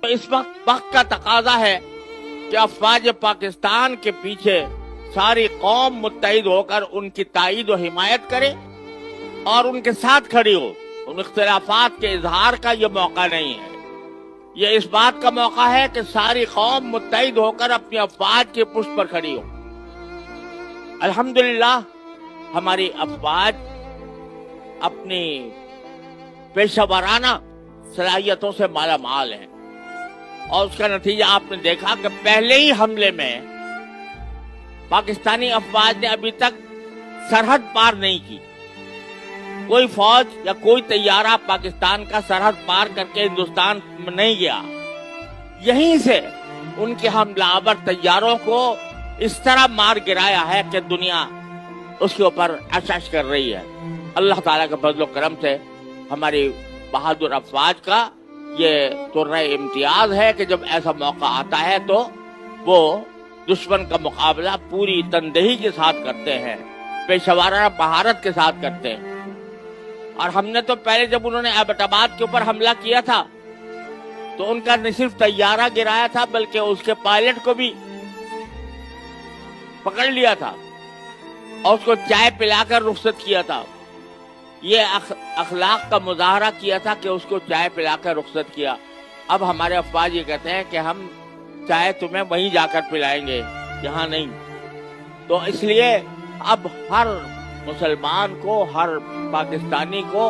तो इस वक्त का तकाजा है कि अफवाज पाकिस्तान के पीछे सारी कौम मुत्तहिद होकर उनकी ताईद और हिमायत करे और उनके साथ खड़ी हो। उन इख्तिलाफात के इजहार का ये मौका नहीं है, ये इस बात का मौका है कि सारी कौम मुत्तहिद होकर अपनी अफवाज के पुष्ट पर खड़ी हो। अल्हम्दुलिल्लाह हमारी अफवाज अपनी पेशेवराना सलाहियतों से माला माल है और उसका नतीजा आपने देखा कि पहले ही हमले में पाकिस्तानी अफवाज ने अभी तक सरहद पार नहीं की। कोई फौज या कोई तैयारा पाकिस्तान का सरहद पार करके हिंदुस्तान में नहीं गया। यहीं से उनके हमलावर तैयारों को इस तरह मार गिराया है कि दुनिया उसके ऊपर अशश कर रही है। अल्लाह ताला के फजल करम से हमारी बहादुर अफवाज का ये तुर्रे इम्तियाज है कि जब ऐसा मौका आता है तो वो दुश्मन का मुकाबला पूरी तनदेही के साथ करते हैं, पेशेवराना महारत के साथ करते हैं। और हमने तो पहले जब उन्होंने एबटाबाद के ऊपर हमला किया था तो उनका न सिर्फ तैयारा गिराया था बल्कि उसके पायलट को भी पकड़ लिया था और उसको चाय पिलाकर रुखसत किया था। ये अखलाक का मुजाहरा किया था कि उसको चाय पिलाकर रुखसत किया। अब हमारे अफवाज ये कहते हैं कि हम चाय तुम्हें वहीं जाकर पिलाएंगे, यहाँ नहीं। तो इसलिए अब हर मुसलमान को, हर पाकिस्तानी को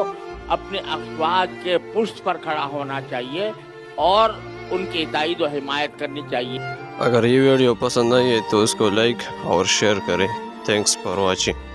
अपने अफवाज के पुष्ट पर खड़ा होना चाहिए और उनकी ताईद और हिमायत करनी चाहिए। अगर ये वीडियो पसंद आई है तो उसको लाइक और शेयर करें। Thanks for watching.